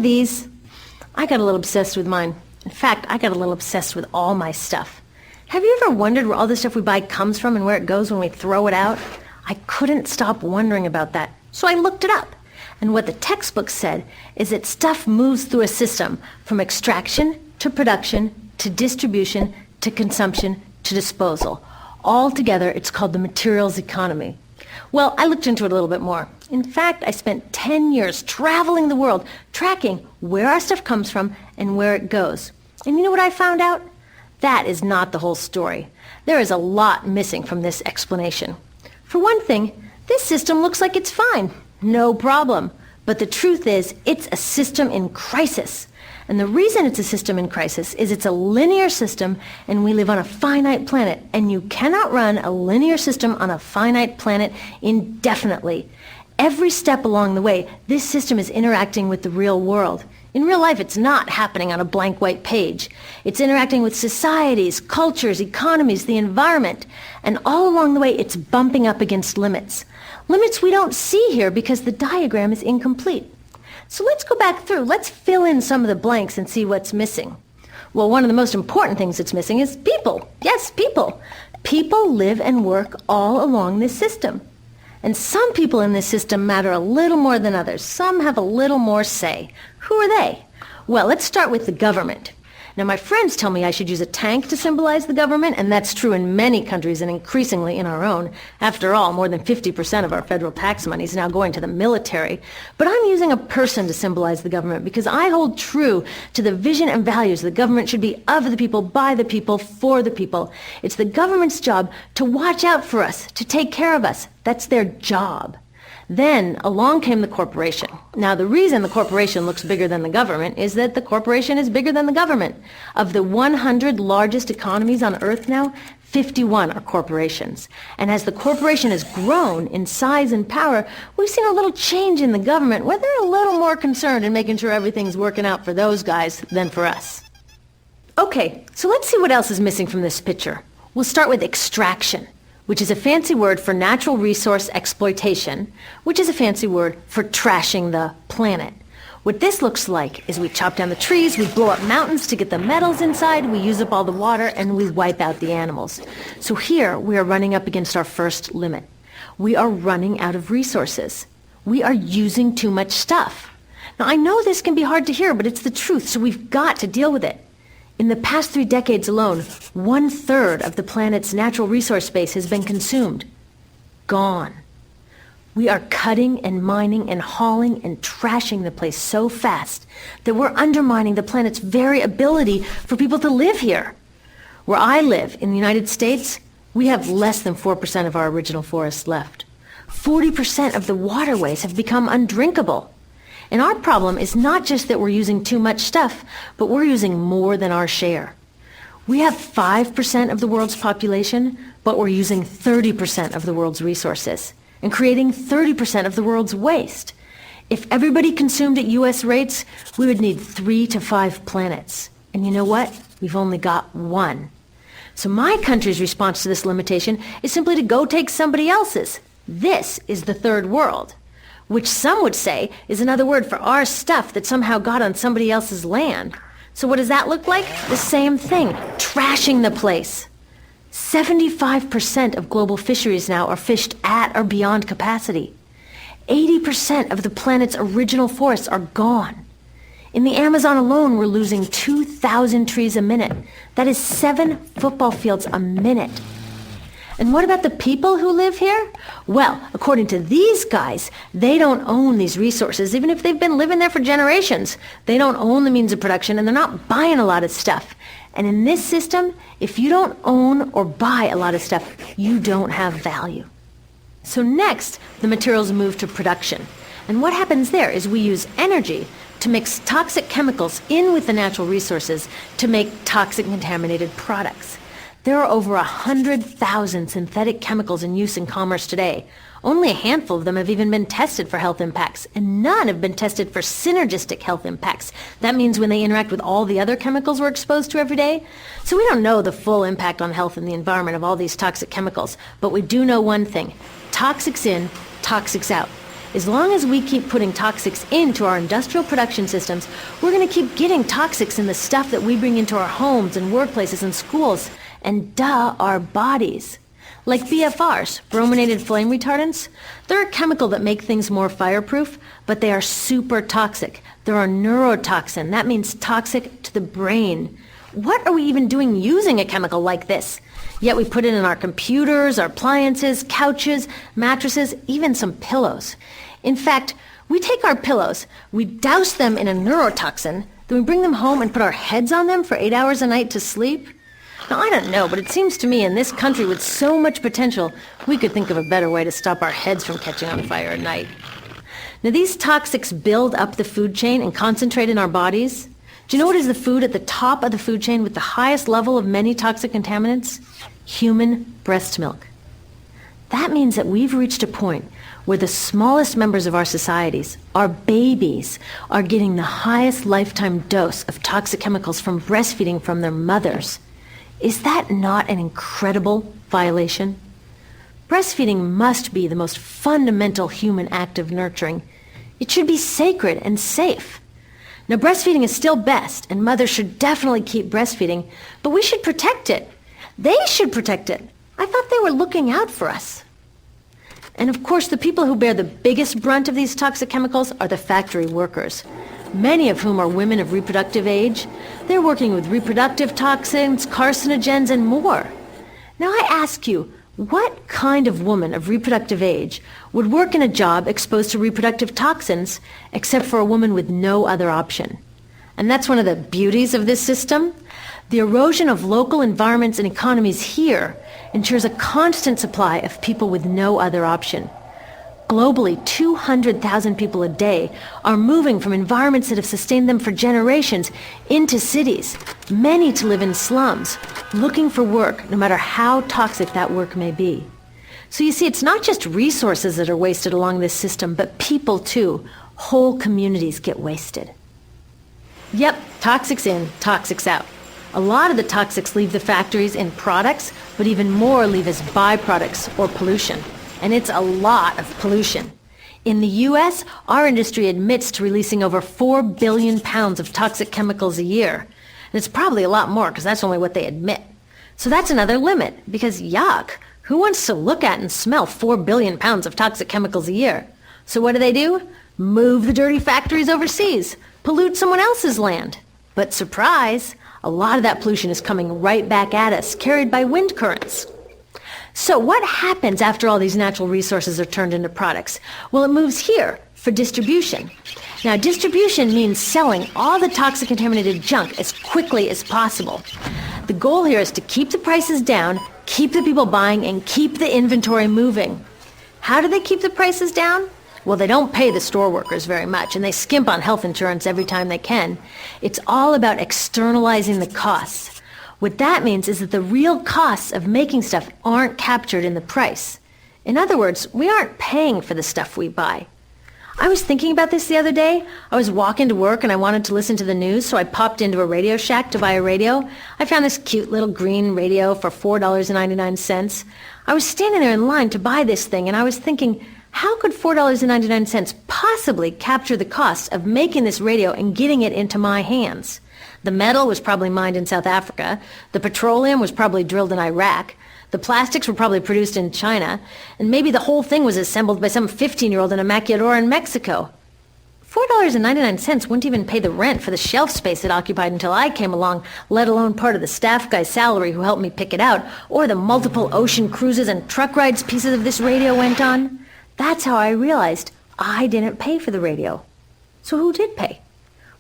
these? I got a little obsessed with mine. In fact, I got a little obsessed with all my stuff. Have you ever wondered where all the stuff we buy comes from and where it goes when we throw it out? I couldn't stop wondering about that, so I looked it up. And what the textbook said is that stuff moves through a system from extraction to production to distribution to consumption to disposal. All together, it's called the materials economy. Well, I looked into it a little bit more. In fact, I spent 10 years traveling the world, tracking where our stuff comes from and where it goes. And you know what I found out? That is not the whole story. There is a lot missing from this explanation. For one thing, this system looks like it's fine. No problem. But the truth is, it's a system in crisis. And the reason it's a system in crisis is it's a linear system and we live on a finite planet. And you cannot run a linear system on a finite planet indefinitely. Every step along the way, this system is interacting with the real world. In real life, it's not happening on a blank white page. It's interacting with societies, cultures, economies, the environment. And all along the way, it's bumping up against limits. Limits we don't see here because the diagram is incomplete. So let's go back through. Let's fill in some of the blanks and see what's missing. Well, one of the most important things that's missing is people. Yes, people. People live and work all along this system. And some people in this system matter a little more than others. Some have a little more say. Who are they? Well, let's start with the government. Now, my friends tell me I should use a tank to symbolize the government, and that's true in many countries and increasingly in our own. After all, more than 50% of our federal tax money is now going to the military. But I'm using a person to symbolize the government because I hold true to the vision and values the government should be of the people, by the people, for the people. It's the government's job to watch out for us, to take care of us. That's their job. Then along came the corporation. Now, the reason the corporation looks bigger than the government is that the corporation is bigger than the government. Of the 100 largest economies on Earth now, 51 are corporations. And as the corporation has grown in size and power, we've seen a little change in the government where they're a little more concerned in making sure everything's working out for those guys than for us. Okay, so let's see what else is missing from this picture. We'll start with extraction, which is a fancy word for natural resource exploitation, which is a fancy word for trashing the planet. What this looks like is we chop down the trees, we blow up mountains to get the metals inside, we use up all the water, and we wipe out the animals. So here we are running up against our first limit. We are running out of resources. We are using too much stuff. Now, I know this can be hard to hear, but it's the truth, so we've got to deal with it. In the past 3 decades alone, 1/3 of the planet's natural resource base has been consumed. Gone. We are cutting and mining and hauling and trashing the place so fast that we're undermining the planet's very ability for people to live here. Where I live, in the United States, we have less than 4% of our original forests left. 40% of the waterways have become undrinkable. And our problem is not just that we're using too much stuff, but we're using more than our share. We have 5% of the world's population, but we're using 30% of the world's resources and creating 30% of the world's waste. If everybody consumed at U.S. rates, we would need 3 to 5 planets. And you know what? We've only got 1. So my country's response to this limitation is simply to go take somebody else's. This is the third world, which some would say is another word for our stuff that somehow got on somebody else's land. So what does that look like? The same thing, trashing the place. 75% of global fisheries now are fished at or beyond capacity. 80% of the planet's original forests are gone. In the Amazon alone, we're losing 2,000 trees a minute. That is 7 football fields a minute. And what about the people who live here? Well, according to these guys, they don't own these resources, even if they've been living there for generations. They don't own the means of production, and they're not buying a lot of stuff. And in this system, if you don't own or buy a lot of stuff, you don't have value. So next, the materials move to production. And what happens there is we use energy to mix toxic chemicals in with the natural resources to make toxic contaminated products. There are over 100,000 synthetic chemicals in use in commerce today. Only a handful of them have even been tested for health impacts, and none have been tested for synergistic health impacts. That means when they interact with all the other chemicals we're exposed to every day. So we don't know the full impact on health and the environment of all these toxic chemicals, but we do know one thing. Toxics in, toxics out. As long as we keep putting toxics into our industrial production systems, we're going to keep getting toxics in the stuff that we bring into our homes and workplaces and schools, and our bodies. Like BFRs, brominated flame retardants, they're a chemical that make things more fireproof, but they are super toxic. They're a neurotoxin. That means toxic to the brain. What are we even doing using a chemical like this? Yet we put it in our computers, our appliances, couches, mattresses, even some pillows. In fact, we take our pillows, we douse them in a neurotoxin, then we bring them home and put our heads on them for 8 hours a night to sleep. Now, I don't know, but it seems to me in this country with so much potential, we could think of a better way to stop our heads from catching on fire at night. Now, these toxics build up the food chain and concentrate in our bodies. Do you know what is the food at the top of the food chain with the highest level of many toxic contaminants? Human breast milk. That means that we've reached a point where the smallest members of our societies, our babies, are getting the highest lifetime dose of toxic chemicals from breastfeeding from their mothers. Is that not an incredible violation? Breastfeeding must be the most fundamental human act of nurturing. It should be sacred and safe. Now, breastfeeding is still best, and mothers should definitely keep breastfeeding, but we should protect it. They should protect it. I thought they were looking out for us. And of course, the people who bear the biggest brunt of these toxic chemicals are the factory workers, many of whom are women of reproductive age. They're working with reproductive toxins, carcinogens, and more. Now I ask you, what kind of woman of reproductive age would work in a job exposed to reproductive toxins except for a woman with no other option? And that's one of the beauties of this system. The erosion of local environments and economies here ensures a constant supply of people with no other option. Globally, 200,000 people a day are moving from environments that have sustained them for generations into cities, many to live in slums, looking for work, no matter how toxic that work may be. So you see, it's not just resources that are wasted along this system, but people too. Whole communities get wasted. Yep, toxics in, toxics out. A lot of the toxics leave the factories in products, but even more leave as byproducts or pollution. And it's a lot of pollution. In the U.S., our industry admits to releasing over 4 billion pounds of toxic chemicals a year. And it's probably a lot more because that's only what they admit. So that's another limit, because yuck, who wants to look at and smell 4 billion pounds of toxic chemicals a year? So what do? Move the dirty factories overseas, pollute someone else's land. But surprise, a lot of that pollution is coming right back at us, carried by wind currents. So what happens after all these natural resources are turned into products? Well, it moves here for distribution. Now, distribution means selling all the toxic contaminated junk as quickly as possible. The goal here is to keep the prices down, keep the people buying, and keep the inventory moving. How do they keep the prices down? Well, they don't pay the store workers very much, and they skimp on health insurance every time they can. It's all about externalizing the costs. What that means is that the real costs of making stuff aren't captured in the price. In other words, we aren't paying for the stuff we buy. I was thinking about this the other day. I was walking to work and I wanted to listen to the news, so I popped into a Radio Shack to buy a radio. I found this cute little green radio for $4.99. I was standing there in line to buy this thing, and I was thinking, how could $4.99 possibly capture the cost of making this radio and getting it into my hands? The metal was probably mined in South Africa. The petroleum was probably drilled in Iraq. The plastics were probably produced in China. And maybe the whole thing was assembled by some 15-year-old in a maquiladora in Mexico. $4.99 wouldn't even pay the rent for the shelf space it occupied until I came along, let alone part of the staff guy's salary who helped me pick it out, or the multiple ocean cruises and truck rides pieces of this radio went on. That's how I realized I didn't pay for the radio. So who did pay?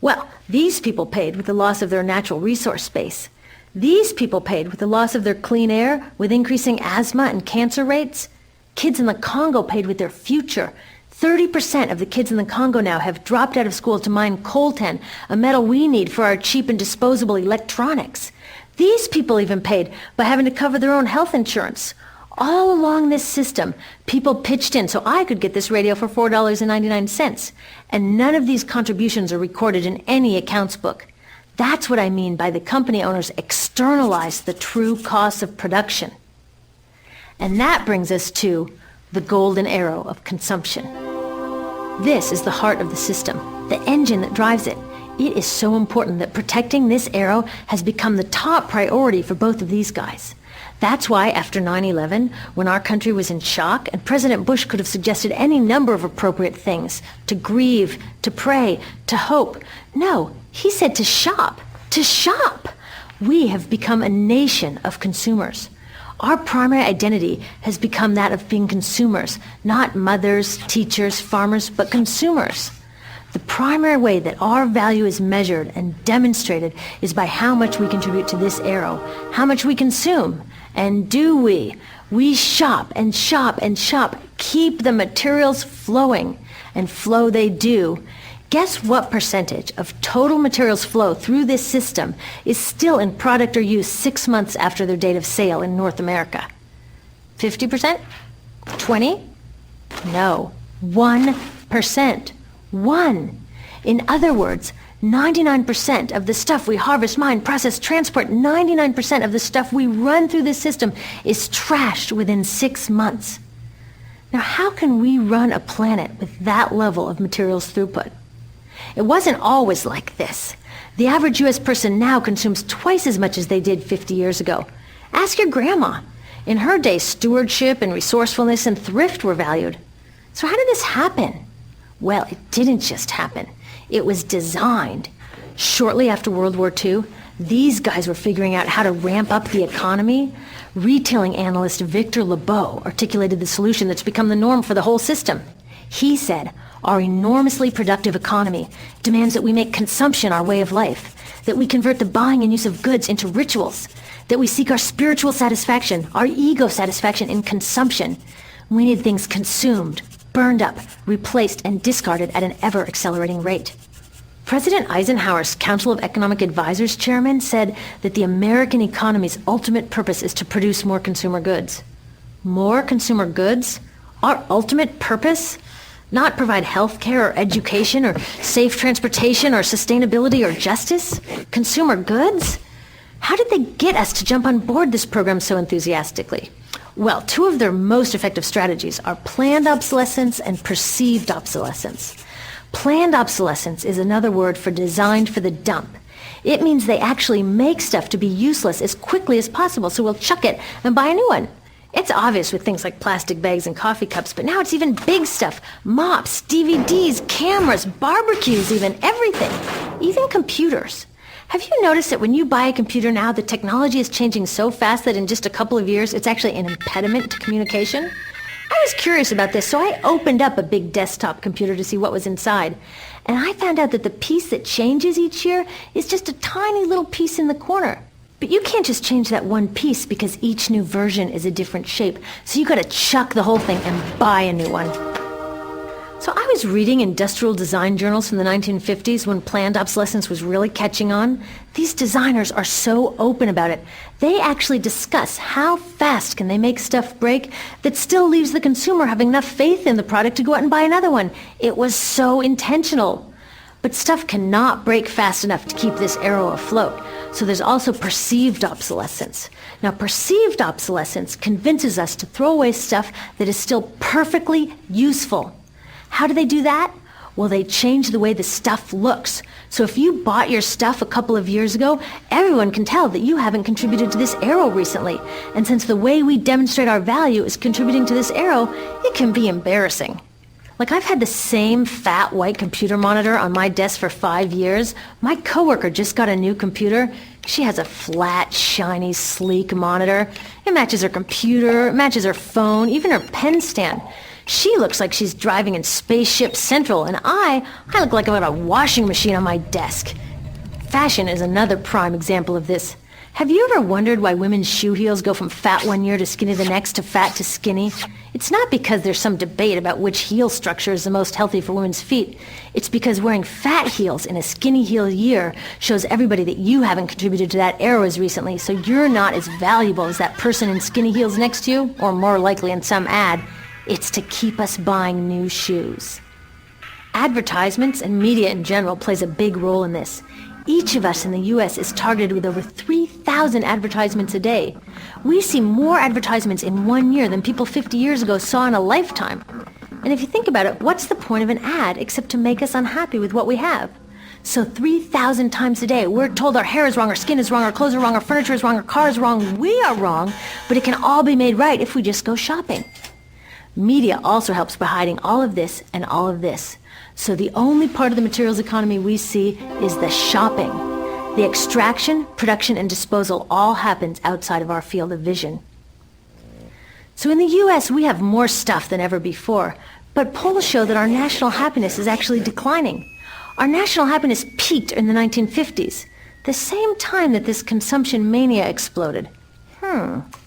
Well, these people paid with the loss of their natural resource space. These people paid with the loss of their clean air, with increasing asthma and cancer rates. Kids in the Congo paid with their future. 30% of the kids in the Congo now have dropped out of school to mine coltan, a metal we need for our cheap and disposable electronics. These people even paid by having to cover their own health insurance. All along this system, people pitched in so I could get this radio for $4.99. And none of these contributions are recorded in any accounts book. That's what I mean by the company owners externalize the true costs of production. And that brings us to the golden arrow of consumption. This is the heart of the system, the engine that drives it. It is so important that protecting this arrow has become the top priority for both of these guys. That's why after 9/11, when our country was in shock, and President Bush could have suggested any number of appropriate things, to grieve, to pray, to hope. No, he said to shop, to shop. We have become a nation of consumers. Our primary identity has become that of being consumers, not mothers, teachers, farmers, but consumers. The primary way that our value is measured and demonstrated is by how much we contribute to this arrow, how much we consume. And do we? We shop and shop and shop, keep the materials flowing, and flow they do. Guess what percentage of total materials flow through this system is still in product or use 6 months after their date of sale in North America? 50%? 20? No, 1%. 1. In other words, 99% of the stuff we harvest, mine, process, transport, 99% of the stuff we run through this system is trashed within 6 months. Now, how can we run a planet with that level of materials throughput? It wasn't always like this. The average U.S. person now consumes twice as much as they did 50 years ago. Ask your grandma. In her day, stewardship and resourcefulness and thrift were valued. So how did this happen? Well, it didn't just happen. It was designed. Shortly after World War II, these guys were figuring out how to ramp up the economy. Retailing analyst Victor Lebeau articulated the solution that's become the norm for the whole system. He said, our enormously productive economy demands that we make consumption our way of life, that we convert the buying and use of goods into rituals, that we seek our spiritual satisfaction, our ego satisfaction in consumption. We need things consumed, burned up, replaced, and discarded at an ever-accelerating rate. President Eisenhower's Council of Economic Advisors chairman said that the American economy's ultimate purpose is to produce more consumer goods. More consumer goods? Our ultimate purpose? Not provide health care or education or safe transportation or sustainability or justice? Consumer goods? How did they get us to jump on board this program so enthusiastically? Well, two of their most effective strategies are planned obsolescence and perceived obsolescence. Planned obsolescence is another word for designed for the dump. It means they actually make stuff to be useless as quickly as possible, so we'll chuck it and buy a new one. It's obvious with things like plastic bags and coffee cups, but now it's even big stuff. Mops, DVDs, cameras, barbecues even, everything. Even computers. Have you noticed that when you buy a computer now, the technology is changing so fast that in just a couple of years, it's actually an impediment to communication? I was curious about this, so I opened up a big desktop computer to see what was inside. And I found out that the piece that changes each year is just a tiny little piece in the corner. But you can't just change that one piece because each new version is a different shape. So you gotta chuck the whole thing and buy a new one. So I was reading industrial design journals from the 1950s when planned obsolescence was really catching on. These designers are so open about it. They actually discuss how fast can they make stuff break that still leaves the consumer having enough faith in the product to go out and buy another one. It was so intentional. But stuff cannot break fast enough to keep this arrow afloat. So there's also perceived obsolescence. Now, perceived obsolescence convinces us to throw away stuff that is still perfectly useful. How do they do that? Well, they change the way the stuff looks. So if you bought your stuff a couple of years ago, everyone can tell that you haven't contributed to this arrow recently. And since the way we demonstrate our value is contributing to this arrow, it can be embarrassing. Like, I've had the same fat white computer monitor on my desk for 5 years. My coworker just got a new computer. She has a flat, shiny, sleek monitor. It matches her computer, it matches her phone, even her pen stand. She looks like she's driving in Spaceship Central, and I look like I've got a washing machine on my desk. Fashion is another prime example of this. Have you ever wondered why women's shoe heels go from fat one year to skinny the next to fat to skinny? It's not because there's some debate about which heel structure is the most healthy for women's feet. It's because wearing fat heels in a skinny heel year shows everybody that you haven't contributed to that arrow as recently, so you're not as valuable as that person in skinny heels next to you, or more likely in some ad. It's to keep us buying new shoes. Advertisements and media in general plays a big role in this. Each of us in the U.S. is targeted with over 3,000 advertisements a day. We see more advertisements in 1 year than people 50 years ago saw in a lifetime. And if you think about it, what's the point of an ad except to make us unhappy with what we have? So 3,000 times a day, we're told our hair is wrong, our skin is wrong, our clothes are wrong, our furniture is wrong, our car is wrong, we are wrong, but it can all be made right if we just go shopping. Media also helps by hiding all of this and all of this. So the only part of the materials economy we see is the shopping. The extraction, production, and disposal all happens outside of our field of vision. So in the U.S., we have more stuff than ever before, but polls show that our national happiness is actually declining. Our national happiness peaked in the 1950s, the same time that this consumption mania exploded.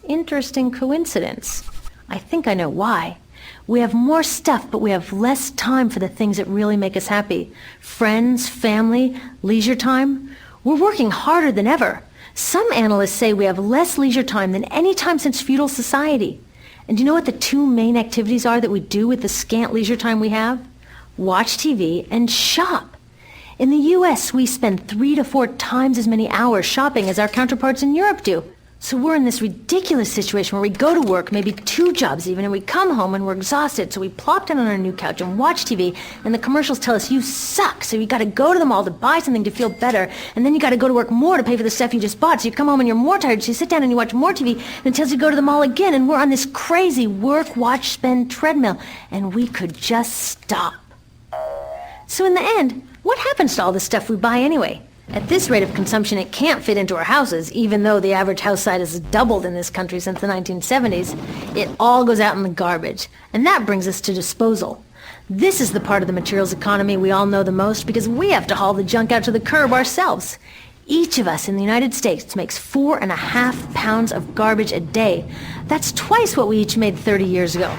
Interesting coincidence. I think I know why. We have more stuff, but we have less time for the things that really make us happy. Friends, family, leisure time. We're working harder than ever. Some analysts say we have less leisure time than any time since feudal society. And do you know what the two main activities are that we do with the scant leisure time we have? Watch TV and shop. In the U.S., we spend 3 to 4 times as many hours shopping as our counterparts in Europe do. So we're in this ridiculous situation where we go to work, maybe 2 jobs even, and we come home and we're exhausted. So we plop down on our new couch and watch TV, and the commercials tell us you suck. So you got to go to the mall to buy something to feel better, and then you got to go to work more to pay for the stuff you just bought. So you come home and you're more tired, so you sit down and you watch more TV, and it tells you to go to the mall again, and we're on this crazy work, watch, spend treadmill, and we could just stop. So in the end, what happens to all the stuff we buy anyway? At this rate of consumption, it can't fit into our houses, even though the average house size has doubled in this country since the 1970s. It all goes out in the garbage. And that brings us to disposal. This is the part of the materials economy we all know the most because we have to haul the junk out to the curb ourselves. Each of us in the United States makes 4.5 pounds of garbage a day. That's twice what we each made 30 years ago.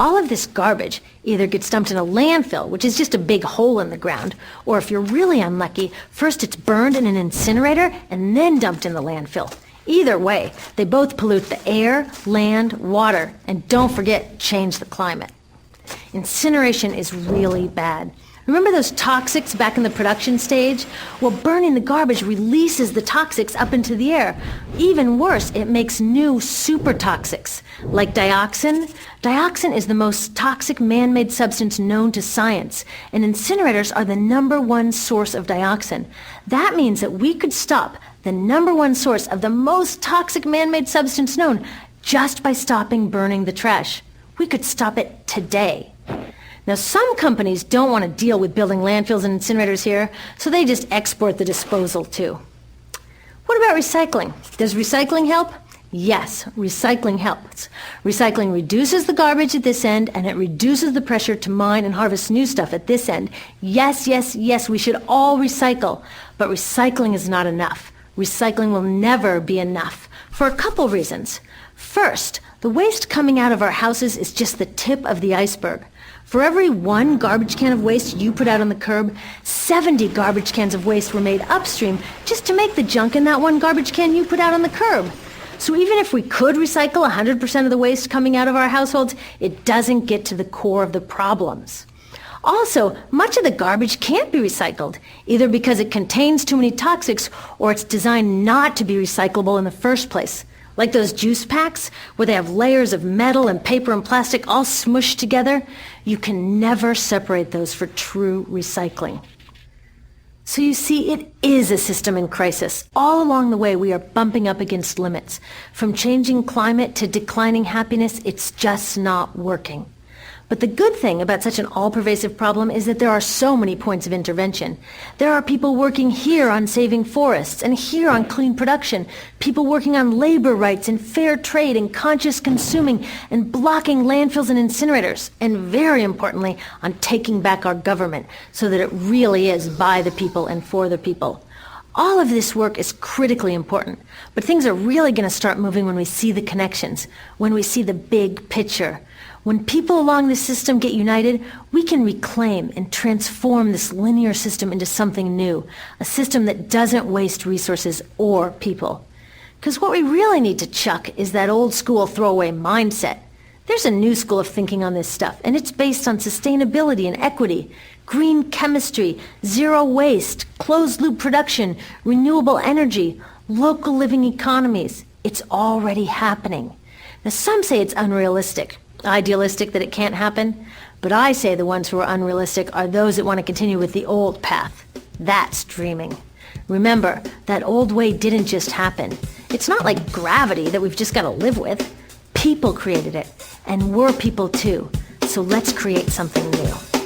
All of this garbage either gets dumped in a landfill, which is just a big hole in the ground, or if you're really unlucky, first it's burned in an incinerator and then dumped in the landfill. Either way, they both pollute the air, land, water, and don't forget, change the climate. Incineration is really bad. Remember those toxics back in the production stage? Well, burning the garbage releases the toxics up into the air. Even worse, it makes new super toxics, like dioxin. Dioxin is the most toxic man-made substance known to science, and incinerators are the #1 source of dioxin. That means that we could stop the #1 source of the most toxic man-made substance known just by stopping burning the trash. We could stop it today. Now, some companies don't want to deal with building landfills and incinerators here, so they just export the disposal too. What about recycling? Does recycling help? Yes, recycling helps. Recycling reduces the garbage at this end, and it reduces the pressure to mine and harvest new stuff at this end. Yes, yes, yes, we should all recycle, but recycling is not enough. Recycling will never be enough for a couple reasons. First, the waste coming out of our houses is just the tip of the iceberg. For every 1 garbage can of waste you put out on the curb, 70 garbage cans of waste were made upstream just to make the junk in that 1 garbage can you put out on the curb. So even if we could recycle 100% of the waste coming out of our households, it doesn't get to the core of the problems. Also, much of the garbage can't be recycled, either because it contains too many toxics or it's designed not to be recyclable in the first place. Like those juice packs, where they have layers of metal and paper and plastic all smushed together, you can never separate those for true recycling. So you see, it is a system in crisis. All along the way, we are bumping up against limits. From changing climate to declining happiness, it's just not working. But the good thing about such an all-pervasive problem is that there are so many points of intervention. There are people working here on saving forests and here on clean production, people working on labor rights and fair trade and conscious consuming and blocking landfills and incinerators, and very importantly, on taking back our government so that it really is by the people and for the people. All of this work is critically important, but things are really going to start moving when we see the connections, when we see the big picture. When people along this system get united, we can reclaim and transform this linear system into something new, a system that doesn't waste resources or people. Because what we really need to chuck is that old school throwaway mindset. There's a new school of thinking on this stuff, and it's based on sustainability and equity, green chemistry, zero waste, closed-loop production, renewable energy, local living economies. It's already happening. Now, some say it's unrealistic, idealistic that it can't happen, But I say the ones who are unrealistic are those that want to continue with the old path. That's dreaming. Remember, that old way didn't just happen. It's not like gravity that we've just got to live with. People created it, and we're people too. So let's create something new.